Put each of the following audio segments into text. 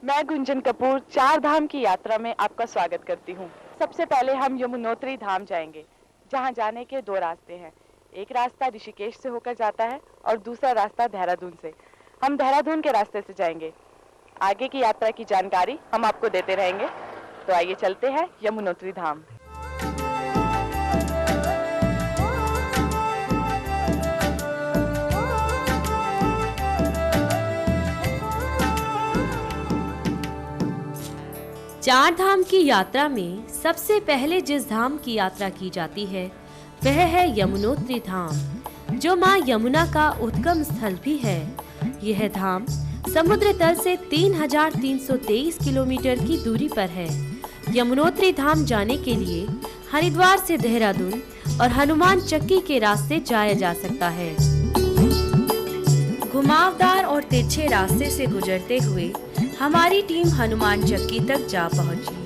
मैं गुंजन कपूर चार धाम की यात्रा में आपका स्वागत करती हूँ। सबसे पहले हम यमुनोत्री धाम जाएंगे, जहाँ जाने के दो रास्ते हैं। एक रास्ता ऋषिकेश से होकर जाता है और दूसरा रास्ता देहरादून से। हम देहरादून के रास्ते से जाएंगे। आगे की यात्रा की जानकारी हम आपको देते रहेंगे। तो आइए चलते हैं यमुनोत्री धाम। चार धाम की यात्रा में सबसे पहले जिस धाम की यात्रा की जाती है वह है यमुनोत्री धाम, जो मां यमुना का उद्गम स्थल भी है। यह धाम समुद्र तल से 3,323 किलोमीटर की दूरी पर है। यमुनोत्री धाम जाने के लिए हरिद्वार से देहरादून और हनुमान चक्की के रास्ते जाया जा सकता है। घुमावदार और तिरछे रास्ते से गुजरते हुए हमारी टीम हनुमान चक्की तक जा पहुंची।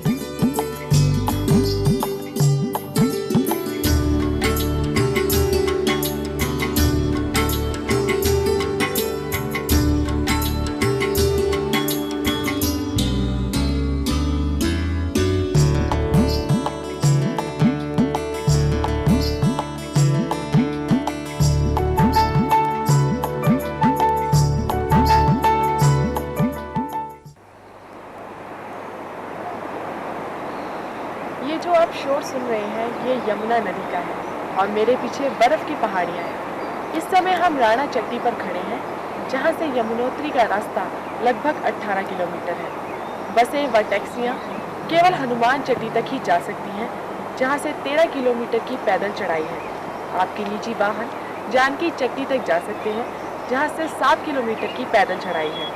ये जो आप शोर सुन रहे हैं ये यमुना नदी का है और मेरे पीछे बर्फ की पहाड़ियाँ हैं। इस समय हम राणा चट्टी पर खड़े हैं, जहाँ से यमुनोत्री का रास्ता लगभग 18 किलोमीटर है। बसें व टैक्सियाँ केवल हनुमान चट्टी तक ही जा सकती हैं, जहाँ से 13 किलोमीटर की पैदल चढ़ाई है। आपके निजी वाहन जानकी चट्टी तक जा सकते हैं, जहाँ से 7 किलोमीटर की पैदल चढ़ाई है।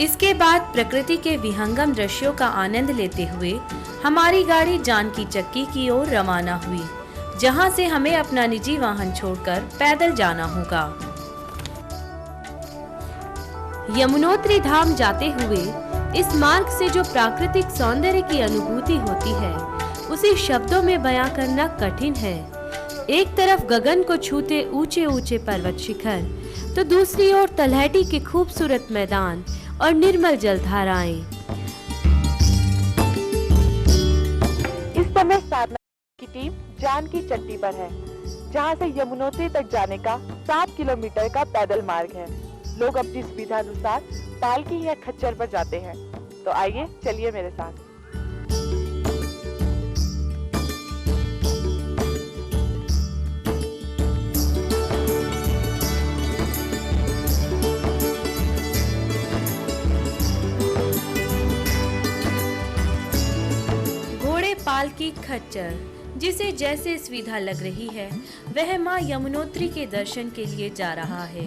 इसके बाद प्रकृति के विहंगम दृश्यों का आनंद लेते हुए हमारी गाड़ी जानकी चक्की की ओर रवाना हुई, जहां से हमें अपना निजी वाहन छोड़कर पैदल जाना होगा। यमुनोत्री धाम जाते हुए इस मार्ग से जो प्राकृतिक सौंदर्य की अनुभूति होती है उसे शब्दों में बयां करना कठिन है। एक तरफ गगन को छूते ऊंचे ऊंचे पर्वत शिखर, तो दूसरी ओर तलहटी के खूबसूरत मैदान और निर्मल जलधाराएं। इस समय साधना की टीम जानकी चट्टी पर है, जहां से यमुनोत्री तक जाने का 7 किलोमीटर का पैदल मार्ग है। लोग अपनी सुविधा अनुसार पालकी या खच्चर पर जाते हैं। तो आइए चलिए मेरे साथ। पालकी खच्चर, जिसे जैसे सुविधा लग रही है वह मां यमुनोत्री के दर्शन के लिए जा रहा है।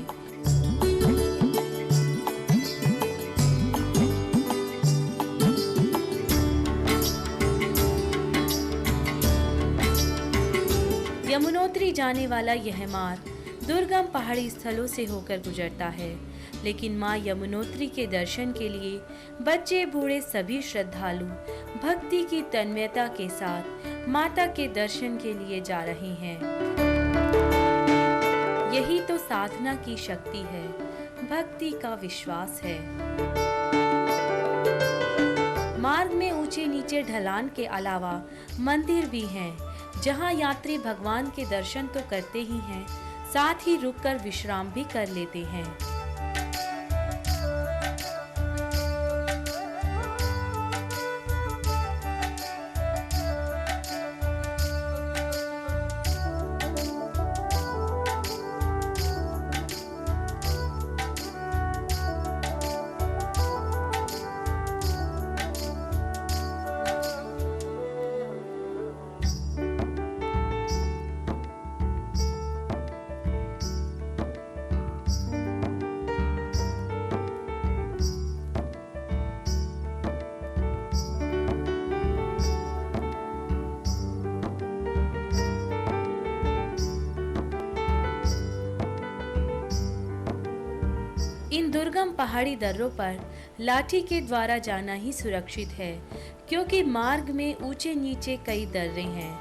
यमुनोत्री जाने वाला यह मार्ग दुर्गम पहाड़ी स्थलों से होकर गुजरता है, लेकिन मां यमुनोत्री के दर्शन के लिए बच्चे बूढ़े सभी श्रद्धालु भक्ति की तन्मयता के साथ माता के दर्शन के लिए जा रहे हैं। यही तो साधना की शक्ति है, भक्ति का विश्वास है। मार्ग में ऊंचे नीचे ढलान के अलावा मंदिर भी हैं, जहां यात्री भगवान के दर्शन तो करते ही हैं, साथ ही रुककर विश्राम भी कर लेते हैं। इन दुर्गम पहाड़ी दर्रों पर लाठी के द्वारा जाना ही सुरक्षित है, क्योंकि मार्ग में ऊंचे नीचे कई दर्रे हैं।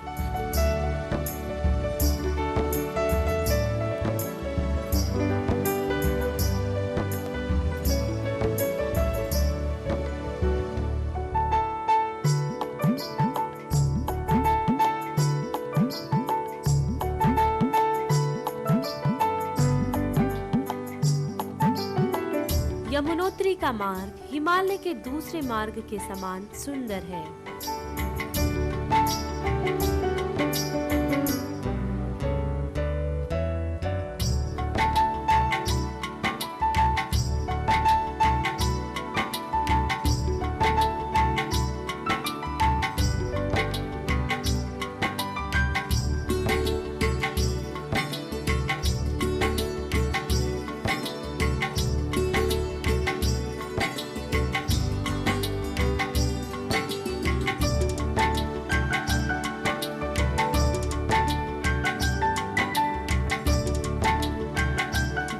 यमुनोत्री का मार्ग हिमालय के दूसरे मार्ग के समान सुंदर है।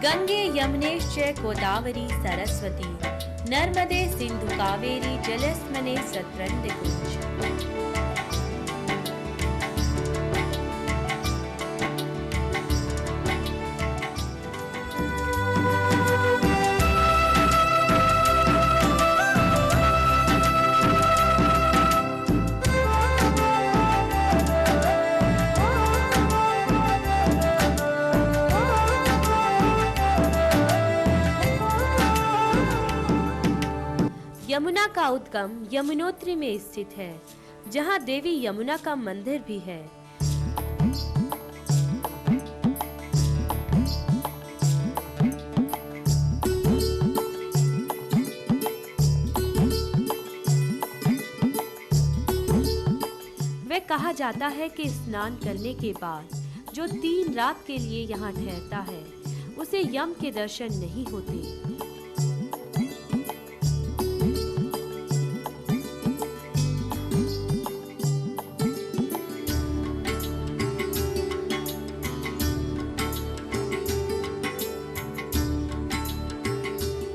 गंगे यमुनेश्च गोदावरी सरस्वती नर्मदे सिंधु कावेरी जलस्मने सत्रन्दिकुंज। यमुना का उद्गम यमुनोत्री में स्थित है, जहां देवी यमुना का मंदिर भी है। वे कहा जाता है कि स्नान करने के बाद जो 3 रात के लिए यहाँ ठहरता है, उसे यम के दर्शन नहीं होते।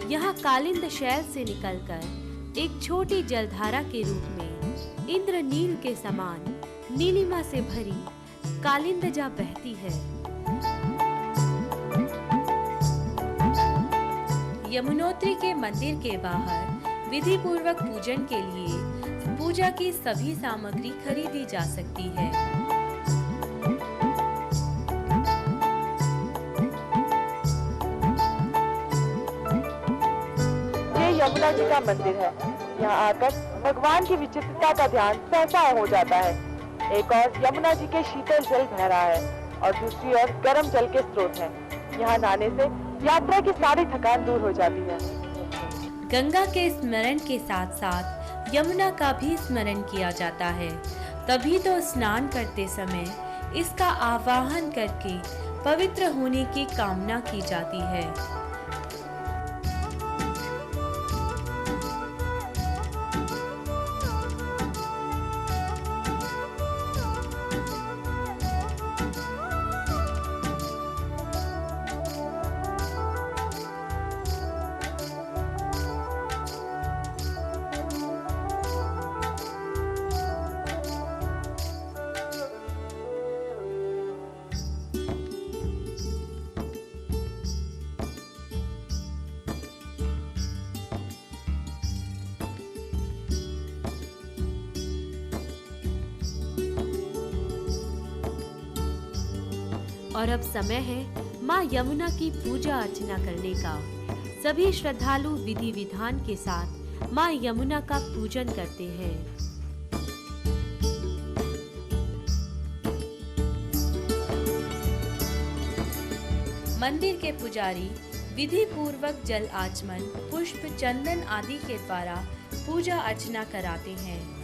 यहाँ कालिंद शैल से निकलकर एक छोटी जलधारा के रूप में इंद्रनील के समान नीलिमा से भरी कालिंदजा बहती है। यमुनोत्री के मंदिर के बाहर विधि पूर्वक पूजन के लिए पूजा की सभी सामग्री खरीदी जा सकती है। यमुना जी का मंदिर है। यहाँ आकर भगवान की विचित्रता का ध्यान सहसा हो जाता है। एक और यमुना जी के शीतल जल बह रहा है और दूसरी ओर गर्म जल के स्रोत हैं। यहाँ नहाने से यात्रा की सारी थकान दूर हो जाती है। गंगा के स्मरण के साथ साथ यमुना का भी स्मरण किया जाता है। तभी तो स्नान करते समय इसका आवाहन करके पवित्र होने की कामना की जाती है। और अब समय है माँ यमुना की पूजा अर्चना करने का। सभी श्रद्धालु विधि विधान के साथ माँ यमुना का पूजन करते हैं। मंदिर के पुजारी विधि पूर्वक जल आचमन, पुष्प, चंदन आदि के द्वारा पूजा अर्चना कराते हैं।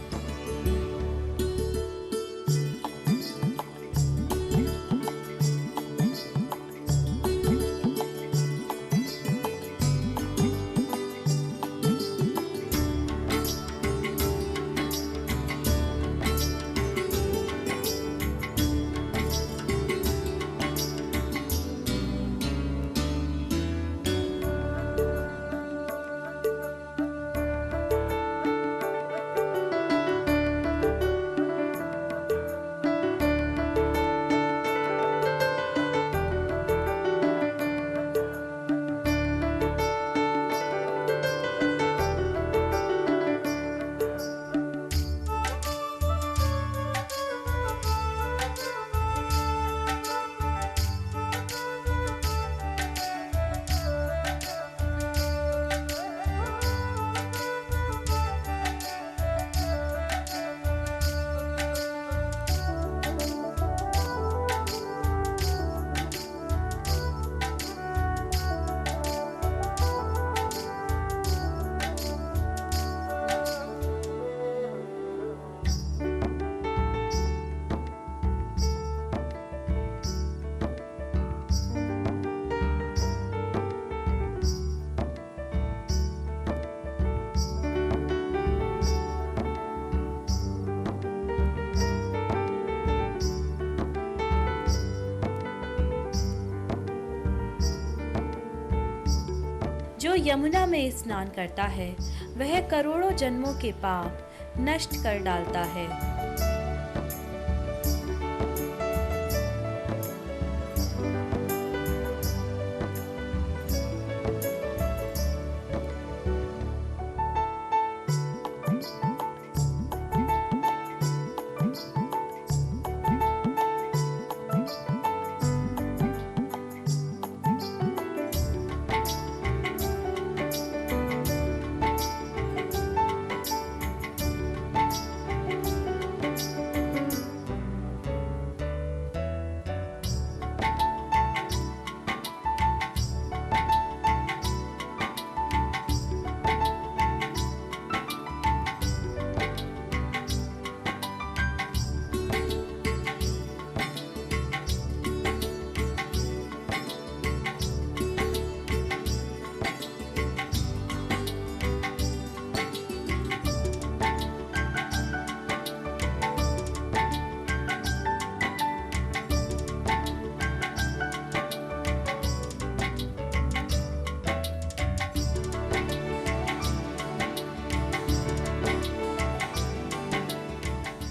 जो यमुना में स्नान करता है वह करोड़ों जन्मों के पाप नष्ट कर डालता है।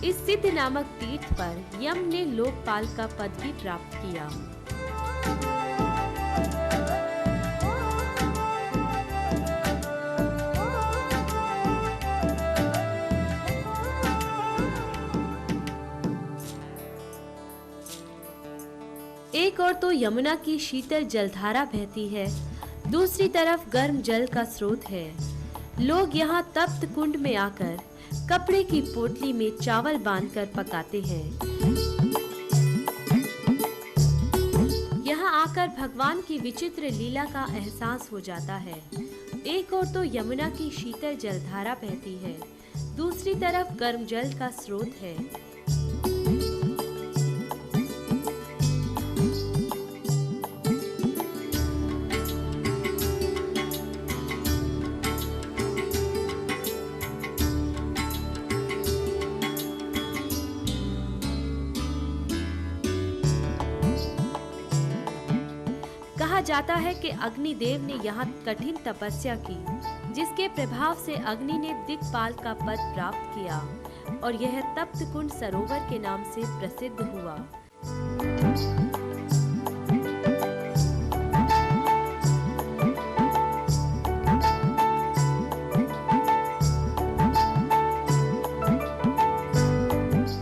इस सिद्ध नामक तीर्थ पर यम ने लोकपाल का पद भी प्राप्त किया। एक और तो यमुना की शीतल जलधारा बहती है, दूसरी तरफ गर्म जल का स्रोत है। लोग यहाँ तप्त कुंड में आकर कपड़े की पोटली में चावल बांधकर पकाते हैं। यहाँ आकर भगवान की विचित्र लीला का एहसास हो जाता है। एक और तो यमुना की शीतल जलधारा बहती है, दूसरी तरफ गर्म जल का स्रोत है। कहा जाता है कि अग्निदेव ने यहाँ कठिन तपस्या की, जिसके प्रभाव से अग्नि ने दिक्पाल का पद प्राप्त किया और यह तप्त कुंड सरोवर के नाम से प्रसिद्ध हुआ।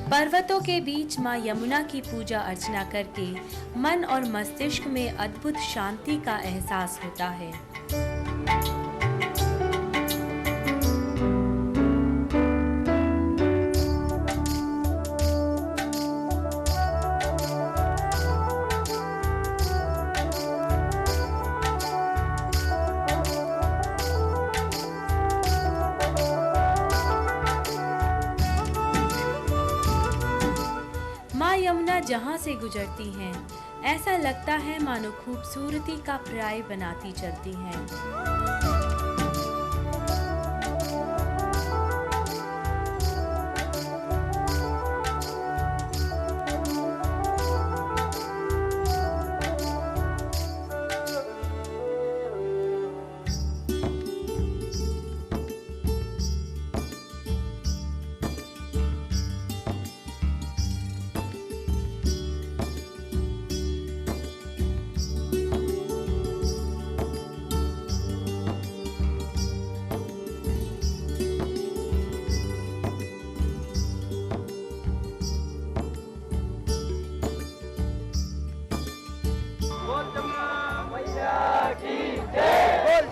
पर्वतों के बीच मां यमुना की पूजा अर्चना करके मन और मस्तिष्क में अद्भुत शांति का एहसास होता है। माँ यमुना जहाँ से गुजरती हैं, ऐसा लगता है मानो खूबसूरती का पर्याय बनाती चलती हैं।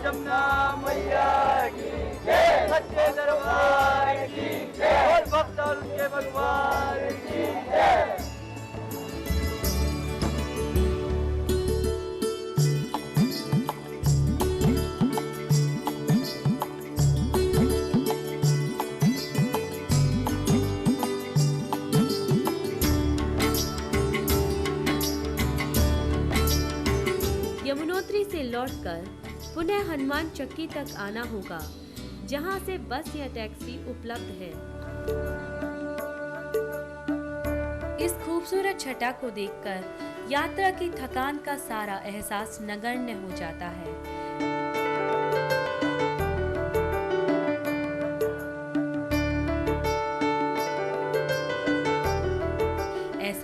जमुना मैया की जय, सच्चे दरबार की जय, और भक्त और उनके भगवान की जय। यमुनोत्री से लौटकर पुनः हनुमान चक्की तक आना होगा, जहां से बस या टैक्सी उपलब्ध है। इस खूबसूरत छटा को देखकर यात्रा की थकान का सारा एहसास नगण्य हो जाता है।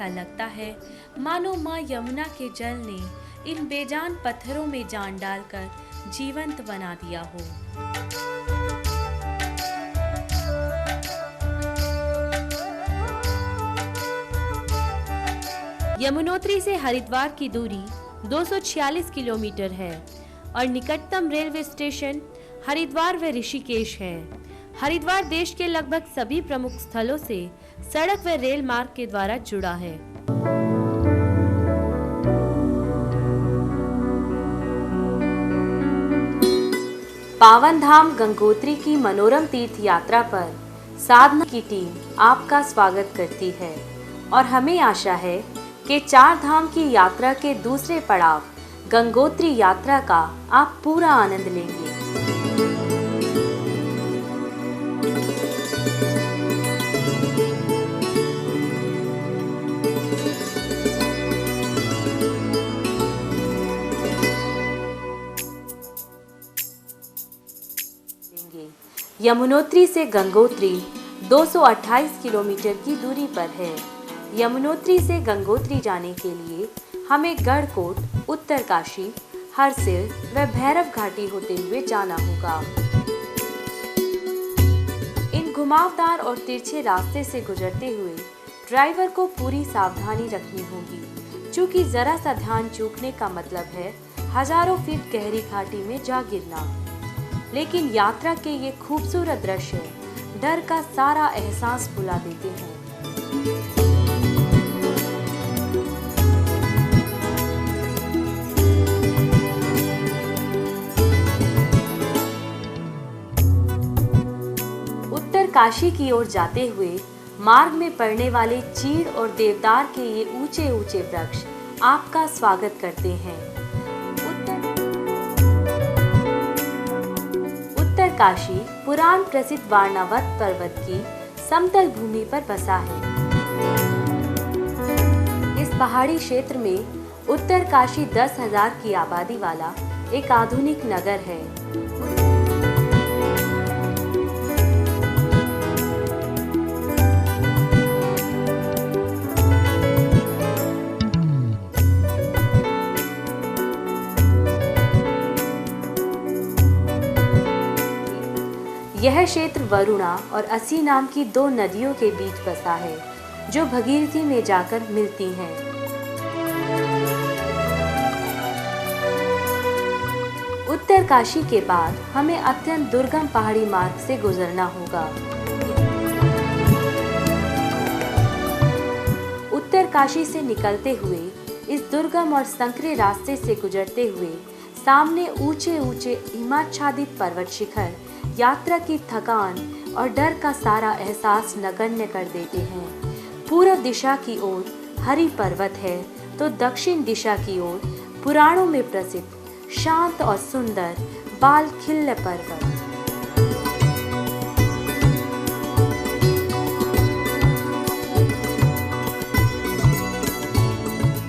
ऐसा लगता है मानो माँ यमुना के जल ने इन बेजान पत्थरों में जान डालकर जीवंत बना दिया हो। यमुनोत्री से हरिद्वार की दूरी 246 किलोमीटर है और निकटतम रेलवे स्टेशन हरिद्वार व ऋषिकेश है। हरिद्वार देश के लगभग सभी प्रमुख स्थलों से सड़क व रेल मार्ग के द्वारा जुड़ा है। पावन धाम गंगोत्री की मनोरम तीर्थ यात्रा पर साधना की टीम आपका स्वागत करती है और हमें आशा है कि 4 धाम की यात्रा के दूसरे पड़ाव गंगोत्री यात्रा का आप पूरा आनंद लेंगे। यमुनोत्री से गंगोत्री 228 किलोमीटर की दूरी पर है। यमुनोत्री से गंगोत्री जाने के लिए हमें गढ़कोट, उत्तरकाशी, हरसिल व भैरव घाटी होते हुए जाना होगा। इन घुमावदार और तिरछे रास्ते से गुजरते हुए ड्राइवर को पूरी सावधानी रखनी होगी, क्योंकि जरा सा ध्यान चूकने का मतलब है हजारों फीट गहरी घाटी में जा गिरना। लेकिन यात्रा के ये खूबसूरत दृश्य डर का सारा एहसास भुला देते हैं। उत्तरकाशी की ओर जाते हुए मार्ग में पड़ने वाले चीड़ और देवदार के ये ऊंचे ऊंचे वृक्ष आपका स्वागत करते हैं। उत्तरकाशी पुराण प्रसिद्ध वारणावत पर्वत की समतल भूमि पर बसा है। इस पहाड़ी क्षेत्र में उत्तरकाशी 10,000 की आबादी वाला एक आधुनिक नगर है। यह क्षेत्र वरुणा और असी नाम की 2 नदियों के बीच बसा है, जो भगीरथी में जाकर मिलती हैं। उत्तरकाशी के बाद हमें अत्यंत दुर्गम पहाड़ी मार्ग से गुजरना होगा। उत्तरकाशी से निकलते हुए इस दुर्गम और संकरे रास्ते से गुजरते हुए सामने ऊंचे ऊंचे हिमाच्छादित पर्वत शिखर यात्रा की थकान और डर का सारा एहसास नगण्य कर देते हैं। पूर्व दिशा की ओर हरि पर्वत है तो दक्षिण दिशा की ओर पुराणों में प्रसिद्ध शांत और सुंदर बालखिल्य पर्वत।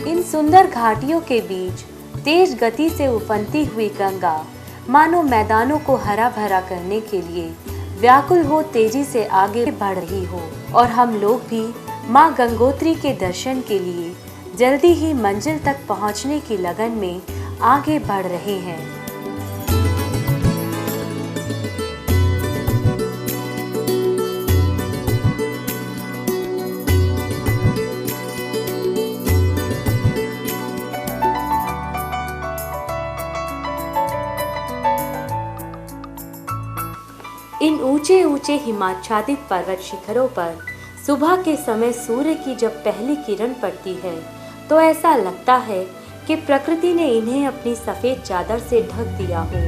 इन सुंदर घाटियों के बीच तेज गति से उफनती हुई गंगा मानो मैदानों को हरा भरा करने के लिए व्याकुल हो तेजी से आगे बढ़ रही हो, और हम लोग भी मां गंगोत्री के दर्शन के लिए जल्दी ही मंजिल तक पहुंचने की लगन में आगे बढ़ रहे हैं। इन ऊंचे ऊंचे हिमाच्छादित पर्वत शिखरों पर सुबह के समय सूर्य की जब पहली किरण पड़ती है तो ऐसा लगता है कि प्रकृति ने इन्हें अपनी सफेद चादर से ढक दिया हो।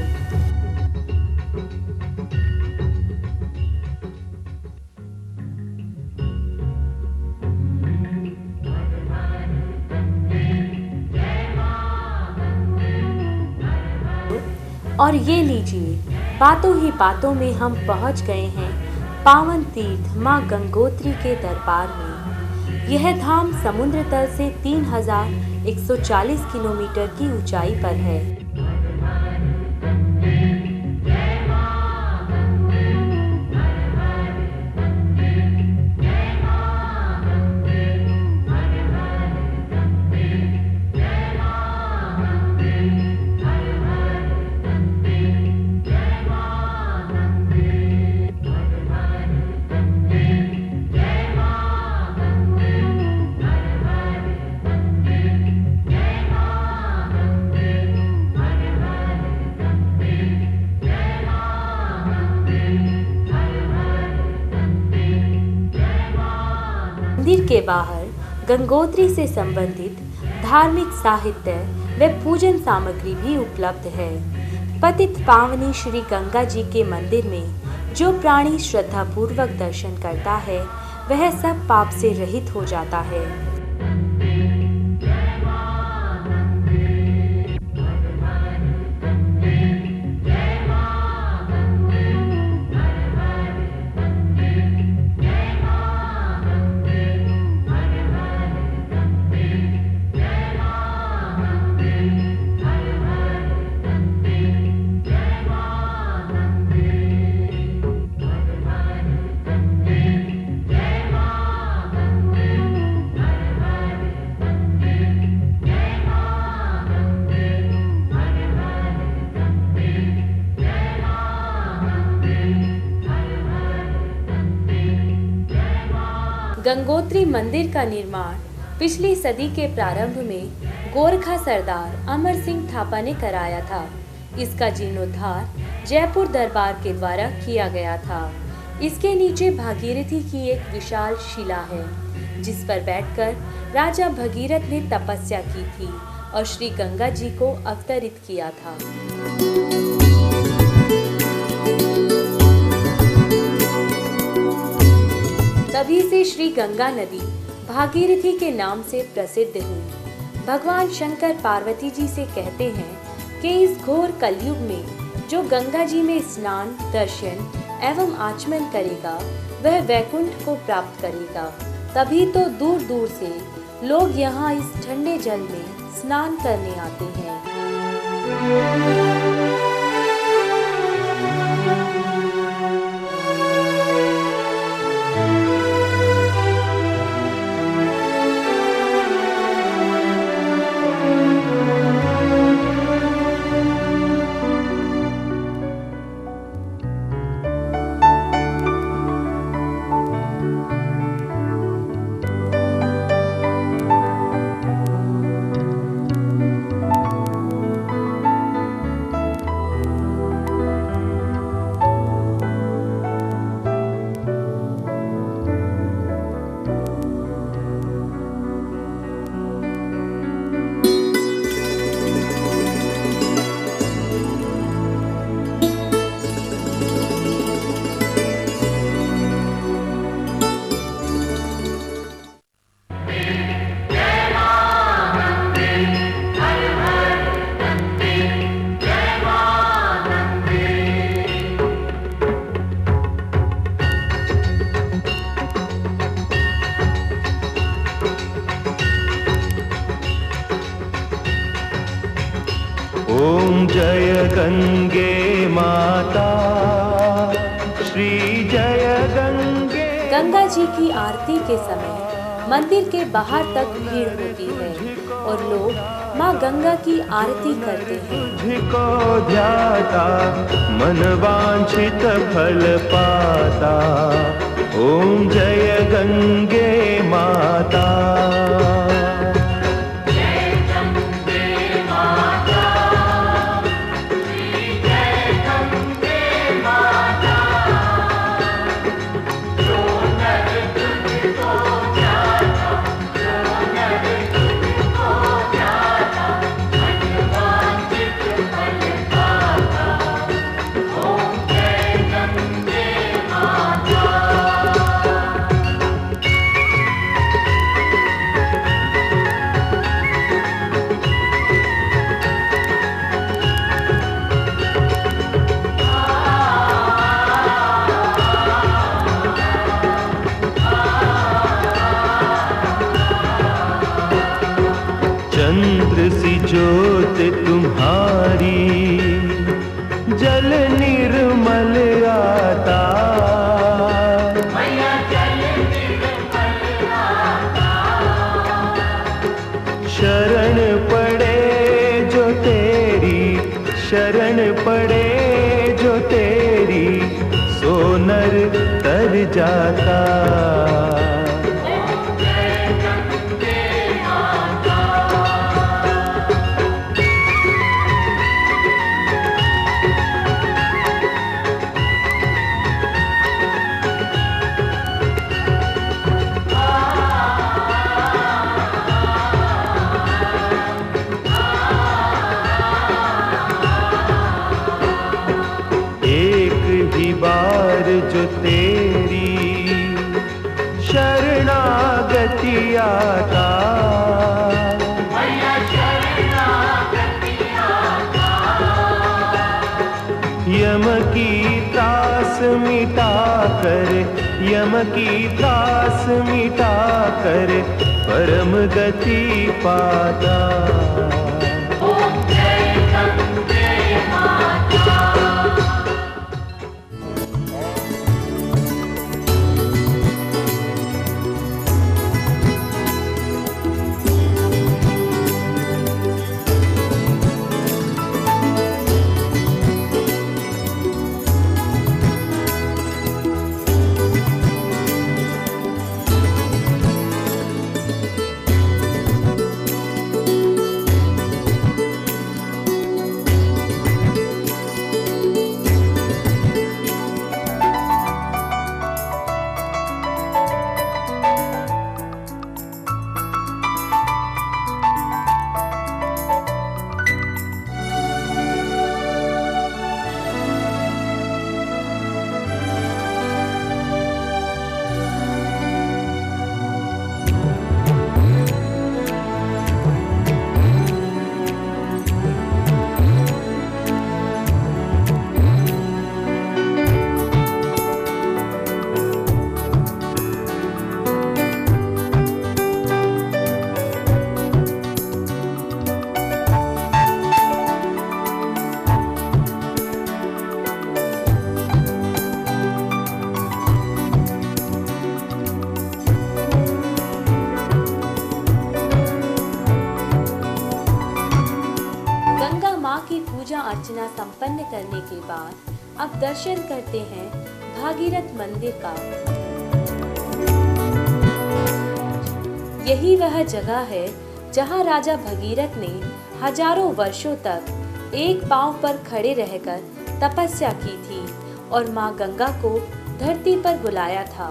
और ये लीजिए, बातों ही बातों में हम पहुंच गए हैं पावन तीर्थ मां गंगोत्री के दरबार में। यह धाम समुद्र तल से 3140 किलोमीटर की ऊंचाई पर है। के बाहर गंगोत्री से संबंधित धार्मिक साहित्य व पूजन सामग्री भी उपलब्ध है। पतित पावनी श्री गंगा जी के मंदिर में जो प्राणी श्रद्धा पूर्वक दर्शन करता है वह सब पाप से रहित हो जाता है। गंगोत्री मंदिर का निर्माण पिछली सदी के प्रारंभ में गोरखा सरदार अमर सिंह थापा ने कराया था। इसका जीर्णोद्धार जयपुर दरबार के द्वारा किया गया था। इसके नीचे भागीरथी की एक विशाल शिला है जिस पर बैठकर राजा भगीरथ ने तपस्या की थी और श्री गंगा जी को अवतरित किया था। तभी से श्री गंगा नदी भागीरथी के नाम से प्रसिद्ध हुई। भगवान शंकर पार्वती जी से कहते हैं कि इस घोर कलयुग में जो गंगा जी में स्नान, दर्शन एवं आचमन करेगा वह वैकुंठ को प्राप्त करेगा। तभी तो दूर दूर से लोग यहाँ इस ठंडे जल में स्नान करने आते हैं। ओम जय गंगे माता, श्री जय गंगे। गंगा जी की आरती के समय मंदिर के बाहर तक भीड़ होती है और लोग मां गंगा की आरती करते हैं। तुझको ध्याता मन वांछित फल पाता। ओम जय गंगे माता। चंद्र सी ज्योत तुम्हारी, जल निर्मल आता। शरण पड़े जो तेरी, शरण पड़े जो तेरी, सो नर तर जाता। जो तेरी शरणागति आता, यम की त्रास मिटा कर, यम की त्रास मिटा कर परम गति पाता। अर्चना संपन्न करने के बाद अब दर्शन करते हैं भागीरथ मंदिर का। यही वह जगह है जहां राजा भगीरथ ने हजारों वर्षों तक एक पांव पर खड़े रहकर तपस्या की थी और मां गंगा को धरती पर बुलाया था।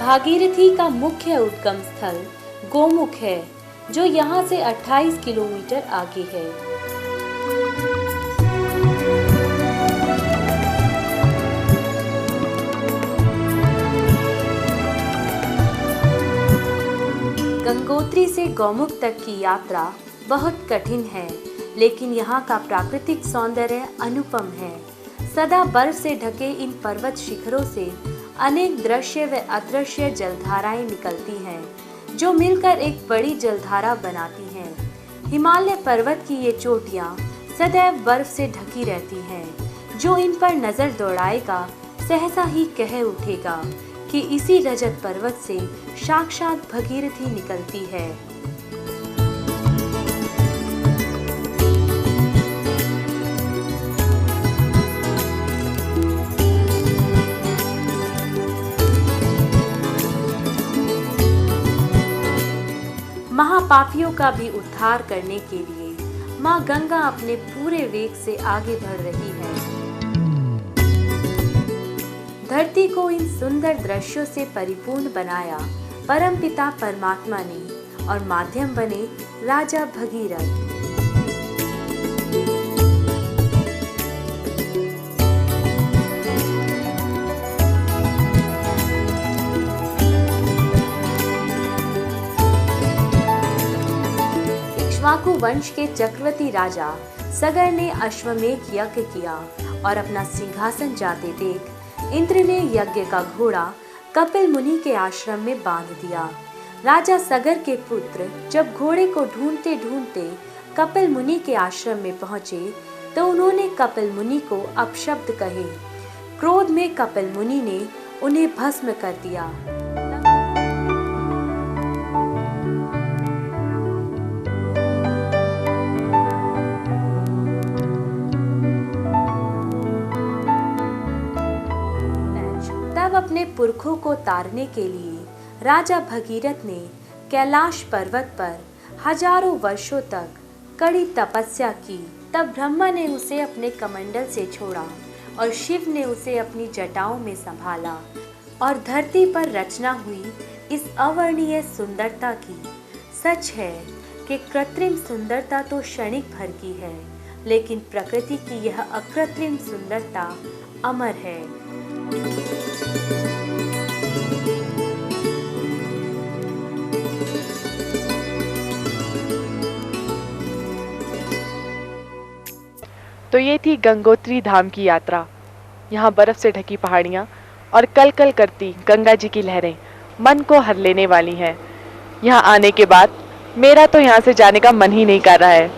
भागीरथी का मुख्य उद्गम स्थल गोमुख है, जो यहाँ से 28 किलोमीटर आगे है। गंगोत्री से गौमुख तक की यात्रा बहुत कठिन है, लेकिन यहाँ का प्राकृतिक सौंदर्य अनुपम है। सदा बर्फ से ढके इन पर्वत शिखरों से अनेक दृश्य व अदृश्य जलधाराएं निकलती हैं, जो मिलकर एक बड़ी जलधारा बनाती हैं। हिमालय पर्वत की ये चोटियां सदैव बर्फ से ढकी रहती हैं, जो इन पर नजर दौड़ाएगा सहसा ही कह उठेगा कि इसी रजत पर्वत से साक्षात भगीरथी निकलती है। महापापियों का भी उद्धार करने के लिए मां गंगा अपने पूरे वेग से आगे बढ़ रही है। धरती को इन सुंदर दृश्यों से परिपूर्ण बनाया परमपिता परमात्मा ने और माध्यम बने राजा भगीरथ। इक्ष्वाकु वंश के चक्रवर्ती राजा सगर ने अश्वमेध यज्ञ किया और अपना सिंहासन जाते देख इंद्र ने यज्ञ का घोड़ा कपिल मुनि के आश्रम में बांध दिया। राजा सगर के पुत्र जब घोड़े को ढूंढते ढूंढते कपिल मुनि के आश्रम में पहुंचे तो उन्होंने कपिल मुनि को अपशब्द कहे। क्रोध में कपिल मुनि ने उन्हें भस्म कर दिया। अपने पुरखों को तारने के लिए राजा भगीरथ ने कैलाश पर्वत पर हजारों वर्षों तक कड़ी तपस्या की। तब ब्रह्मा ने उसे अपने कमंडल से छोड़ा और शिव ने उसे अपनी जटाओं में संभाला और धरती पर रचना हुई इस अवर्णीय सुंदरता की। सच है कि कृत्रिम सुंदरता तो क्षणिक भर की है, लेकिन प्रकृति की यह अकृत्रिम सुंदरता अमर है। तो ये थी गंगोत्री धाम की यात्रा। यहाँ बर्फ से ढकी पहाड़ियाँ और कल कल करती गंगा जी की लहरें मन को हर लेने वाली हैं। यहाँ आने के बाद मेरा तो यहाँ से जाने का मन ही नहीं कर रहा है।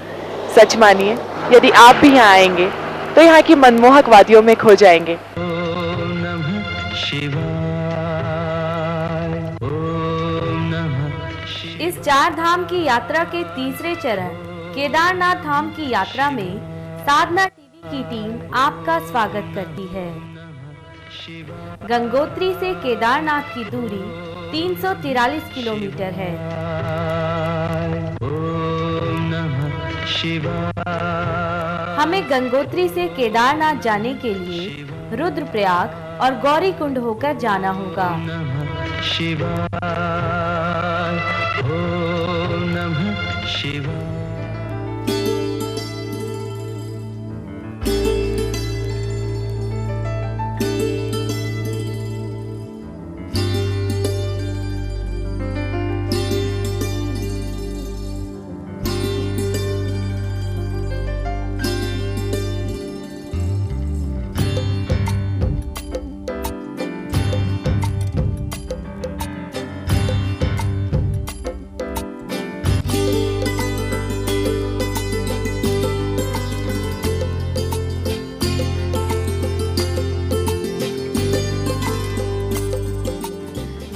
सच मानिए, यदि आप भी यहाँ आएंगे तो यहाँ की मनमोहक वादियों में खो जाएंगे। ओम नमः शिवाय, ओम नमः शिवाय। इस 4 धाम की यात्रा के तीसरे चरण केदारनाथ धाम की यात्रा में साधना टीवी की टीम आपका स्वागत करती है। गंगोत्री से केदारनाथ की दूरी 343 किलोमीटर है। ओम नमः शिवाय। हमें गंगोत्री से केदारनाथ जाने के लिए रुद्रप्रयाग और गौरीकुंड होकर जाना होगा। नमः शिवाय, ओम नमः शिवाय।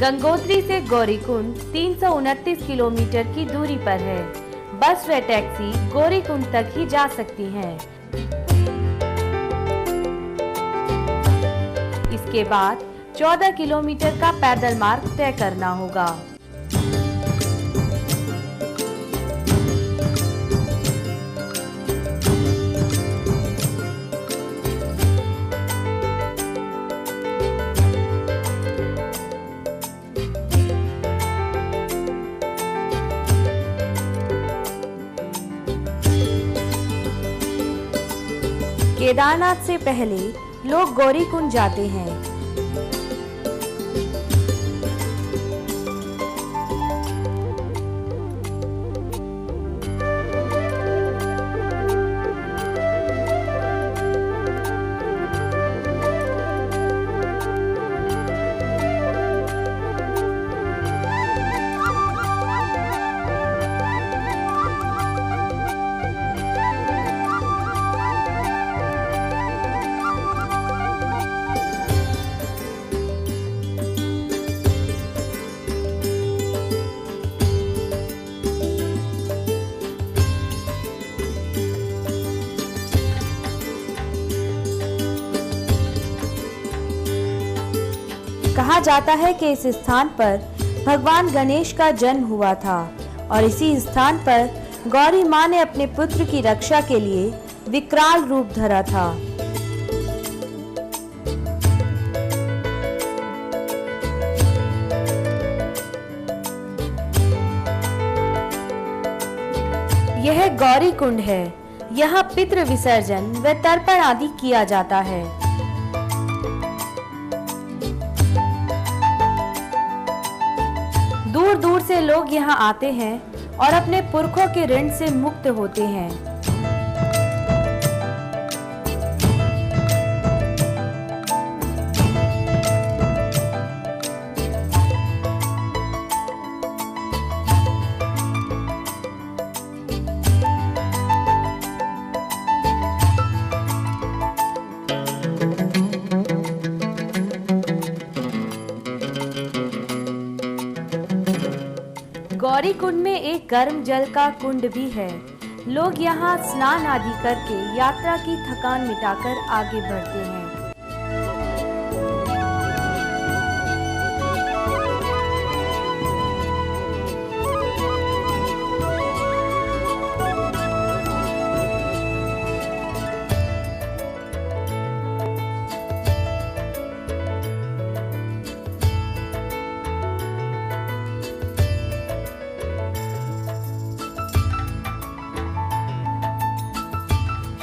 गंगोत्री से गौरीकुंड 329 किलोमीटर की दूरी पर है। बस व टैक्सी गौरीकुंड तक ही जा सकती हैं। इसके बाद 14 किलोमीटर का पैदल मार्ग तय करना होगा। केदारनाथ से पहले लोग गौरीकुंड जाते हैं। कहा जाता है कि इस स्थान पर भगवान गणेश का जन्म हुआ था और इसी स्थान पर गौरी माँ ने अपने पुत्र की रक्षा के लिए विकराल रूप धरा था। यह गौरी कुंड है। यहाँ पितृ विसर्जन व तर्पण आदि किया जाता है। दूर दूर से लोग यहाँ आते हैं और अपने पुरखों के ऋण से मुक्त होते हैं। गौरी कुंड में एक गर्म जल का कुंड भी है। लोग यहाँ स्नान आदि करके यात्रा की थकान मिटाकर आगे बढ़ते हैं।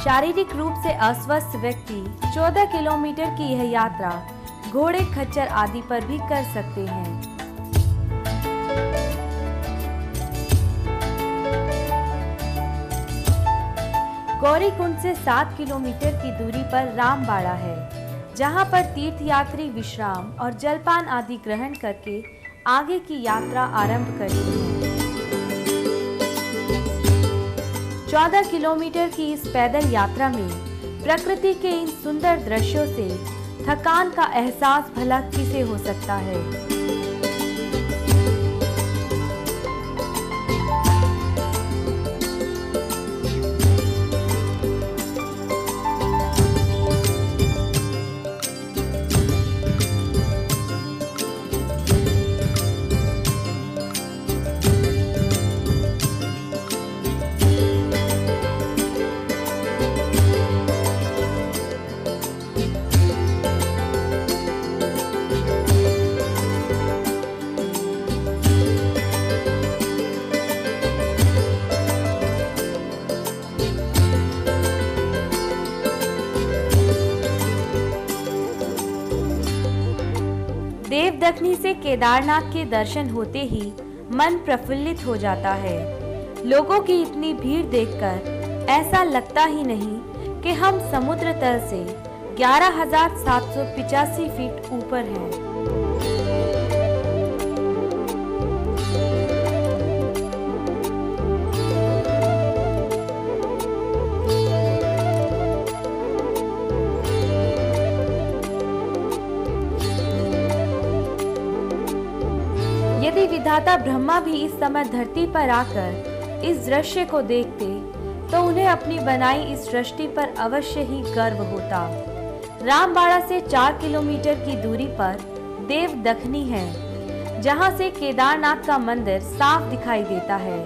शारीरिक रूप से अस्वस्थ व्यक्ति 14 किलोमीटर की यह यात्रा घोड़े, खच्चर आदि पर भी कर सकते हैं। गौरीकुंड से 7 किलोमीटर की दूरी पर रामबाड़ा है, जहां पर तीर्थयात्री विश्राम और जलपान आदि ग्रहण करके आगे की यात्रा आरंभ करते हैं। 14 किलोमीटर की इस पैदल यात्रा में प्रकृति के इन सुंदर दृश्यों से थकान का एहसास भला किसे हो सकता है। देवदखनी से केदारनाथ के दर्शन होते ही मन प्रफुल्लित हो जाता है। लोगों की इतनी भीड़ देखकर ऐसा लगता ही नहीं कि हम समुद्र तल से 11,785 फीट ऊपर हैं। यदि विधाता ब्रह्मा भी इस समय धरती पर आकर इस दृश्य को देखते तो उन्हें अपनी बनाई इस सृष्टि पर अवश्य ही गर्व होता। रामबाड़ा से 4 किलोमीटर की दूरी पर देवदखनी है, जहां से केदारनाथ का मंदिर साफ दिखाई देता है।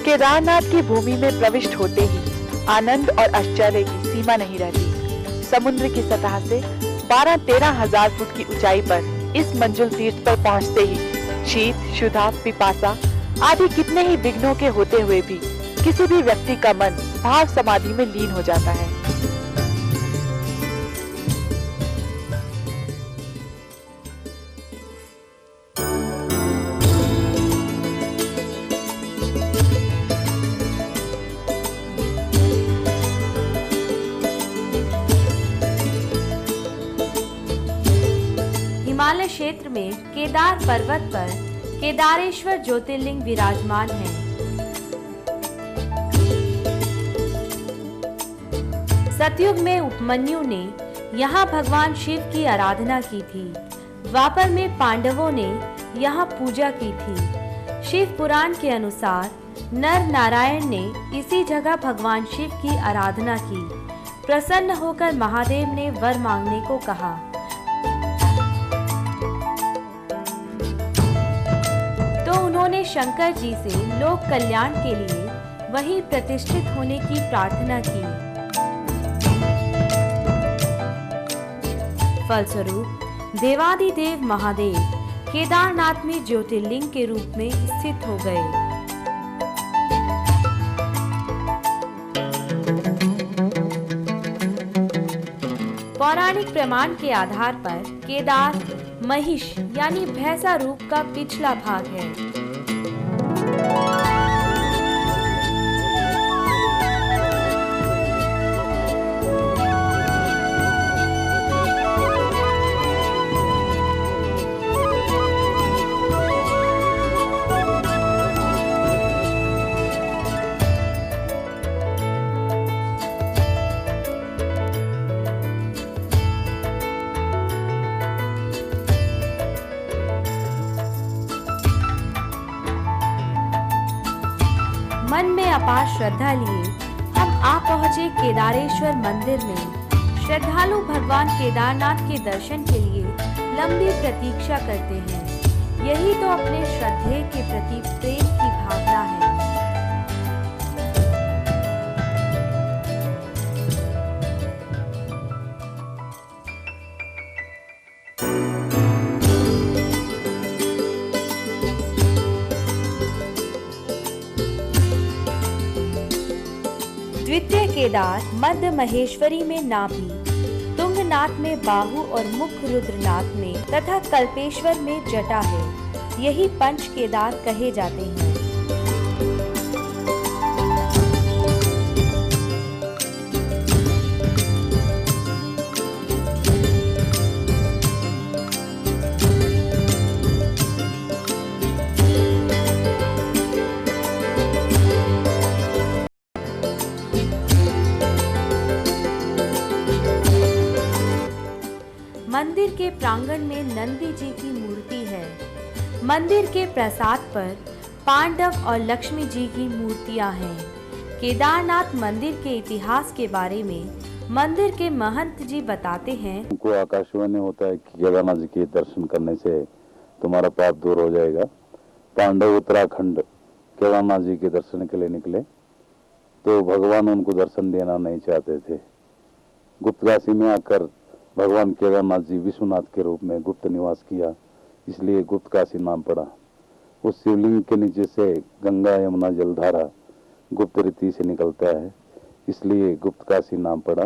केदारनाथ की भूमि में प्रविष्ट होते ही आनंद और आश्चर्य की सीमा नहीं रहती। समुद्र की सतह से 12-13 हजार फुट की ऊंचाई पर इस मंजुल तीर्थ पर पहुंचते ही शीत, क्षुधा, पिपासा आदि कितने ही विघ्नों के होते हुए भी किसी भी व्यक्ति का मन भाव समाधि में लीन हो जाता है। हिमालय क्षेत्र में केदार पर्वत पर केदारेश्वर ज्योतिर्लिंग विराजमान है। सतयुग में उपमन्यु ने यहाँ भगवान शिव की आराधना की थी। द्वापर में पांडवों ने यहाँ पूजा की थी। शिव पुराण के अनुसार नर नारायण ने इसी जगह भगवान शिव की आराधना की। प्रसन्न होकर महादेव ने वर मांगने को कहा। तो उन्होंने शंकर जी से लोक कल्याण के लिए वहीं प्रतिष्ठित होने की प्रार्थना की। फलस्वरूप देवादिदेव महादेव केदारनाथ में ज्योतिर्लिंग के रूप में स्थित हो गए। पौराणिक प्रमाण के आधार पर केदार महिष यानी भैंसा रूप का पिछला भाग है। मन में अपार श्रद्धा लिए हम आ पहुँचे केदारेश्वर मंदिर में। श्रद्धालु भगवान केदारनाथ के दर्शन के लिए लंबी प्रतीक्षा करते हैं। यही तो अपने श्रद्धेय के प्रति प्रेम की भावना है। द्वितीय केदार मध्य महेश्वरी में नाभि, तुंगनाथ में बाहु और मुख रुद्रनाथ में तथा कल्पेश्वर में जटा है। यही पंच केदार कहे जाते हैं। मंदिर के प्रांगण में नंदी जी की मूर्ति है। मंदिर के प्रासाद पर पांडव और लक्ष्मी जी की मूर्तियां हैं। केदारनाथ मंदिर के इतिहास के बारे में मंदिर के महंत जी बताते हैं। उनको आकाशवाणी होता है कि केदारनाथ जी के दर्शन करने से तुम्हारा पाप दूर हो जाएगा। पांडव उत्तराखंड केदारनाथ जी के दर्शन के लिए निकले तो भगवान उनको दर्शन देना नहीं चाहते थे। गुप्तकाशी में आकर भगवान केदारनाथ जी विश्वनाथ के रूप में गुप्त निवास किया, इसलिए गुप्तकाशी नाम पड़ा। उस शिवलिंग के नीचे से गंगा यमुना जलधारा गुप्त रीति से निकलता है, इसलिए गुप्तकाशी नाम पड़ा।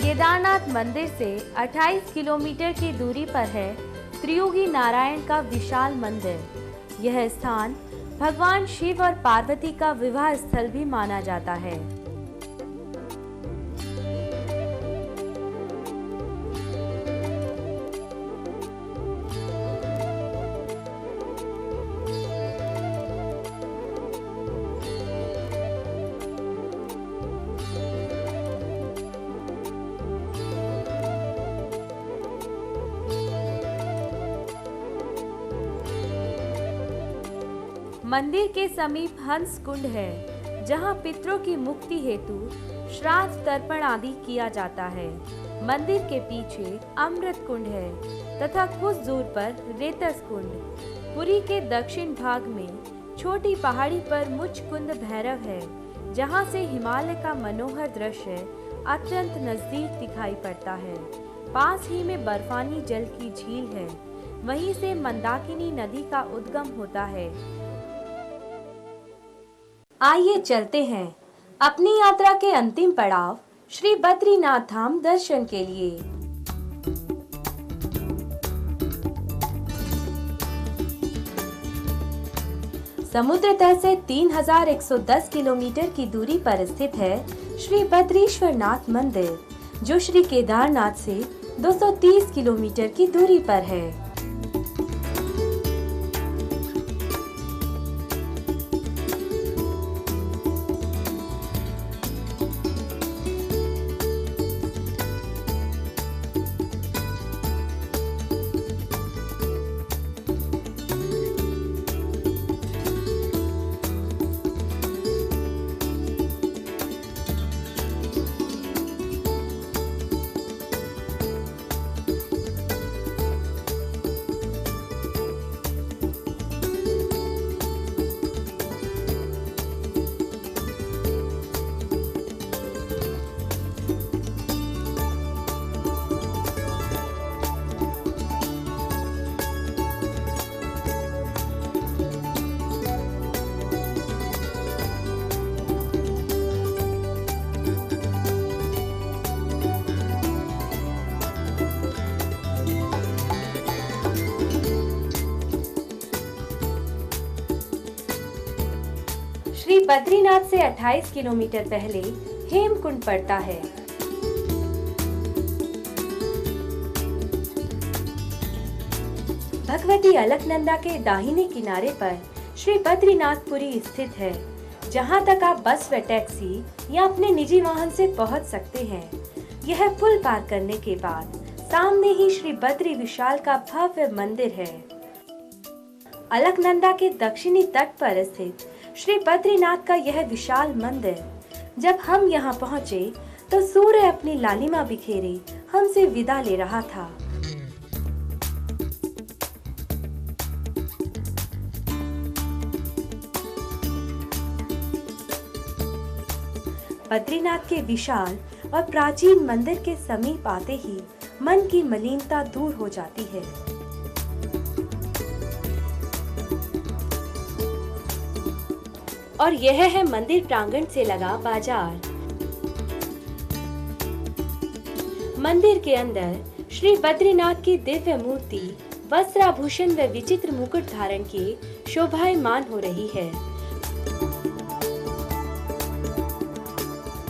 केदारनाथ मंदिर से 28 किलोमीटर की दूरी पर है त्रियुगी नारायण का विशाल मंदिर। यह स्थान भगवान शिव और पार्वती का विवाह स्थल भी माना जाता है। मंदिर के समीप हंस कुंड है, जहां पितरों की मुक्ति हेतु श्राद्ध तर्पण आदि किया जाता है। मंदिर के पीछे अमृत कुंड है तथा कुछ दूर पर रेतस कुंड। पुरी के दक्षिण भाग में छोटी पहाड़ी पर मुचकुंद भैरव है, जहां से हिमालय का मनोहर दृश्य अत्यंत नजदीक दिखाई पड़ता है। पास ही में बर्फानी जल की झील है, वहीं से मंदाकिनी नदी का उद्गम होता है। आइए चलते हैं अपनी यात्रा के अंतिम पड़ाव श्री बद्रीनाथ धाम दर्शन के लिए। समुद्र तल से 3110 किलोमीटर की दूरी पर स्थित है श्री बद्रीश्वरनाथ मंदिर, जो श्री केदारनाथ से 230 किलोमीटर की दूरी पर है। श्री बद्रीनाथ से 28 किलोमीटर पहले हेमकुंड पड़ता है। भगवती अलकनंदा के दाहिने किनारे पर श्री बद्रीनाथपुरी स्थित है, जहां तक आप बस व टैक्सी या अपने निजी वाहन से पहुंच सकते हैं। यह पुल पार करने के बाद सामने ही श्री बद्री विशाल का भव्य मंदिर है। अलकनंदा के दक्षिणी तट पर स्थित श्री बद्रीनाथ का यह विशाल मंदिर, जब हम यहाँ पहुँचे तो सूर्य अपनी लालिमा बिखेरे हमसे विदा ले रहा था। बद्रीनाथ के विशाल और प्राचीन मंदिर के समीप आते ही मन की मलिनता दूर हो जाती है। और यह है मंदिर प्रांगण से लगा बाजार। मंदिर के अंदर श्री बद्रीनाथ की दिव्य मूर्ति वस्त्राभूषण व विचित्र मुकुट धारण के शोभायमान हो रही है।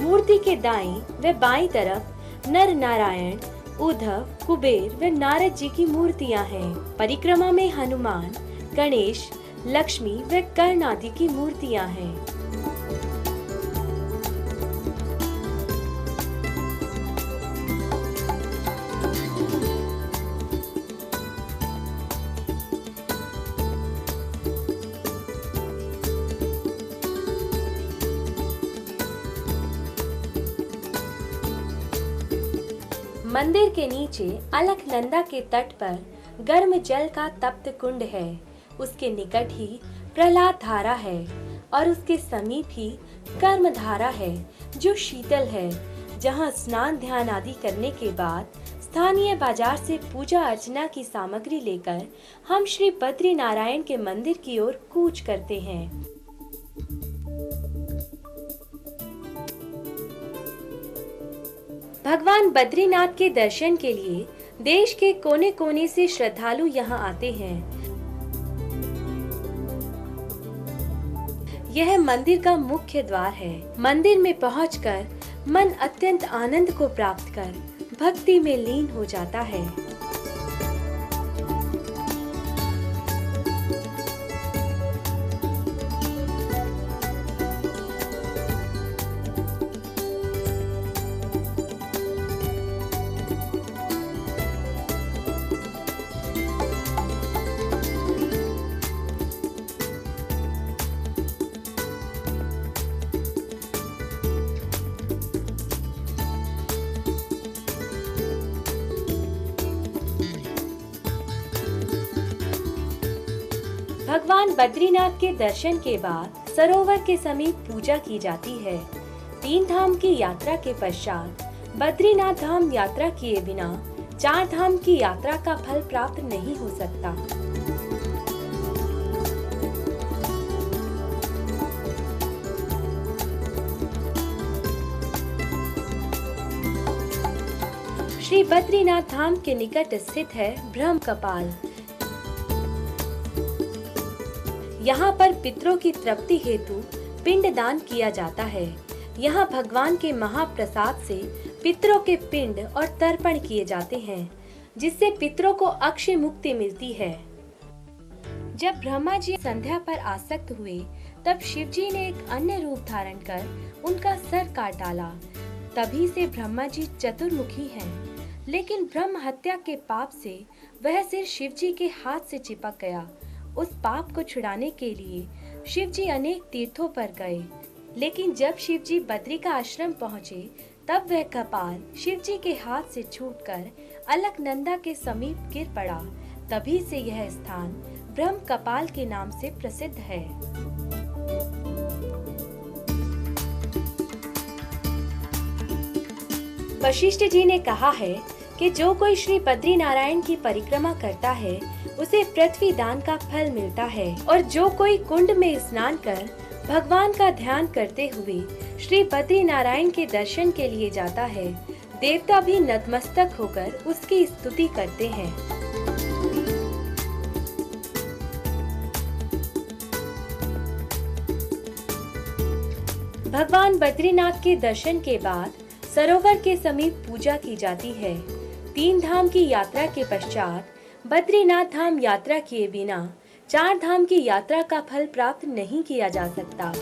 मूर्ति के दाईं व बाईं तरफ नर नारायण, उद्धव, कुबेर व नारद जी की मूर्तियां हैं। परिक्रमा में हनुमान, गणेश, लक्ष्मी व कर्ण आदि की मूर्तियां हैं। मंदिर के नीचे अलकनंदा के तट पर गर्म जल का तप्त कुंड है। उसके निकट ही प्रहलाद धारा है और उसके समीप ही कर्म धारा है जो शीतल है, जहां स्नान ध्यान आदि करने के बाद स्थानीय बाजार से पूजा अर्चना की सामग्री लेकर हम श्री बद्री नारायण के मंदिर की ओर कूच करते हैं। भगवान बद्रीनाथ के दर्शन के लिए देश के कोने कोने से श्रद्धालु यहाँ आते हैं। यह मंदिर का मुख्य द्वार है। मंदिर में पहुंचकर मन अत्यंत आनंद को प्राप्त कर भक्ति में लीन हो जाता है। भगवान बद्रीनाथ के दर्शन के बाद सरोवर के समीप पूजा की जाती है। 3 धाम की यात्रा के पश्चात बद्रीनाथ धाम यात्रा किए बिना 4 धाम की यात्रा का फल प्राप्त नहीं हो सकता। श्री बद्रीनाथ धाम के निकट स्थित है ब्रह्म कपाल। यहाँ पर पितरों की तृप्ति हेतु पिंडदान किया जाता है। यहाँ भगवान के महाप्रसाद से पितरों के पिंड और तर्पण किए जाते हैं, जिससे पितरों को अक्षय मुक्ति मिलती है। जब ब्रह्मा जी संध्या पर आसक्त हुए, तब शिव जी ने एक अन्य रूप धारण कर उनका सर काट डाला। तभी से ब्रह्मा जी चतुर्मुखी हैं, लेकिन ब्रह्म हत्या के पाप से वह सिर शिव जी के हाथ से चिपक गया। उस पाप को छुड़ाने के लिए शिव जी अनेक तीर्थों पर गए, लेकिन जब शिव जी बद्री का आश्रम पहुँचे, तब वह कपाल शिव जी के हाथ से छूटकर अलकनंदा के समीप गिर पड़ा। तभी से यह स्थान ब्रह्म कपाल के नाम से प्रसिद्ध है। वशिष्ठ जी ने कहा है कि जो कोई श्री बद्री नारायण की परिक्रमा करता है, उसे पृथ्वी दान का फल मिलता है, और जो कोई कुंड में स्नान कर भगवान का ध्यान करते हुए श्री बद्री नारायण के दर्शन के लिए जाता है, देवता भी नतमस्तक होकर उसकी स्तुति करते हैं। भगवान बद्रीनाथ के दर्शन के बाद सरोवर के समीप पूजा की जाती है। 3 धाम की यात्रा के पश्चात बद्रीनाथ धाम यात्रा किए बिना 4 धाम की यात्रा का फल प्राप्त नहीं किया जा सकता।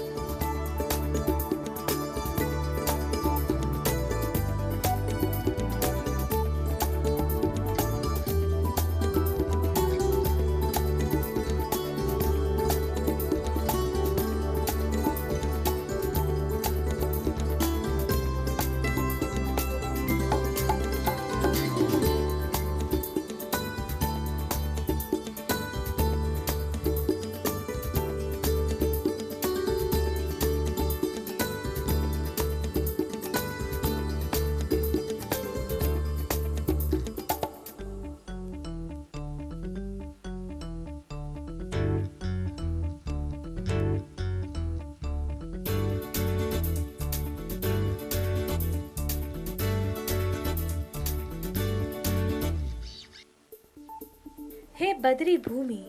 हे बद्री भूमि,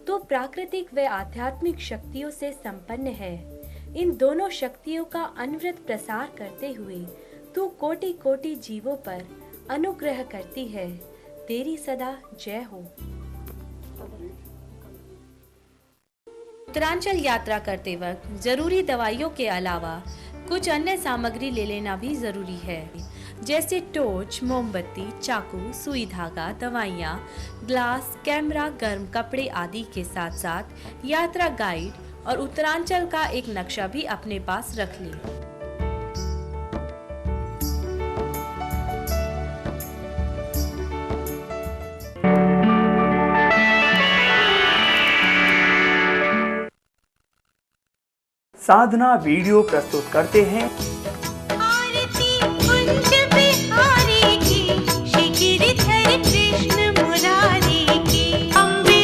तो प्राकृतिक व आध्यात्मिक शक्तियों से संपन्न है। इन दोनों शक्तियों का अनवरत प्रसार करते हुए तू कोटि कोटि जीवों पर अनुग्रह करती है। तेरी सदा जय हो। उत्तरांचल यात्रा करते वक्त जरूरी दवाइयों के अलावा कुछ अन्य सामग्री ले लेना भी जरूरी है, जैसे टॉर्च, मोमबत्ती, चाकू, सुई धागा, दवाइयाँ, ग्लास, कैमरा, गर्म कपड़े आदि के साथ साथ यात्रा गाइड और उत्तरांचल का एक नक्शा भी अपने पास रख लें। साधना वीडियो प्रस्तुत करते हैं आरती कुंज बिहारी की, श्री गिरिधर कृष्ण मुरारी की। अम्बे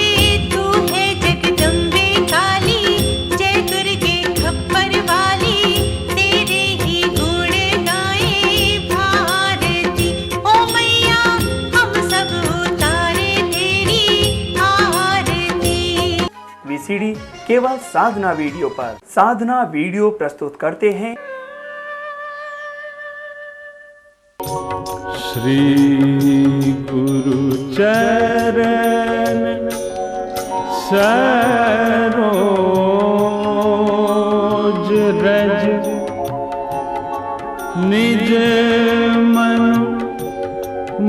तू है जगदम्बे काली, जय दुर्गे खप्पर वाली, तेरे ही गुण गाए भारती। ओ मैया हम सब उतारे तेरी आरती। वीसीडी केवल साधना वीडियो पर। साधना वीडियो प्रस्तुत करते हैं श्री गुरु चरण सरोज रज, निज मन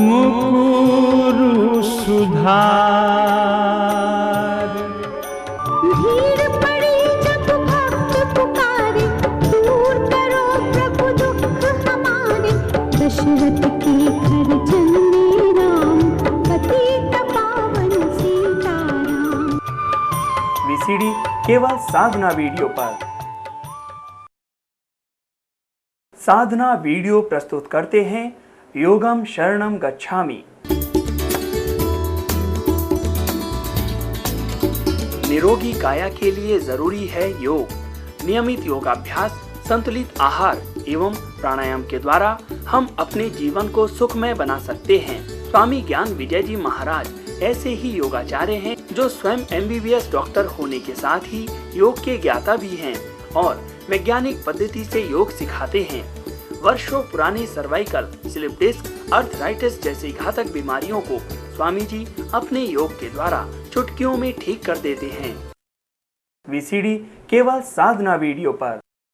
मुकुरु सुधार। भीड़ पड़ी जब भक्त पुकारे, दूर करो प्रभु दुख हमारे। दशरथ के घर जन्मे राम, पतित पावन सीताराम। वीसीडी केवल साधना वीडियो पर। साधना वीडियो प्रस्तुत करते हैं योगम शरणम गच्छामि। निरोगी काया के लिए जरूरी है योग। नियमित योगाभ्यास, संतुलित आहार एवं प्राणायाम के द्वारा हम अपने जीवन को सुखमय बना सकते हैं। स्वामी ज्ञान विजय जी महाराज ऐसे ही योगाचार्य हैं जो स्वयं MBBS डॉक्टर होने के साथ ही योग के ज्ञाता भी हैं और वैज्ञानिक पद्धति से योग सिखाते हैं। वर्षों पुरानी सर्वाइकल, स्लिप डिस्क, अर्थराइटिस जैसी घातक बीमारियों को स्वामी जी अपने योग के द्वारा चुटकियों में ठीक कर देते हैं। वीसीडी केवल साधना वीडियो पर।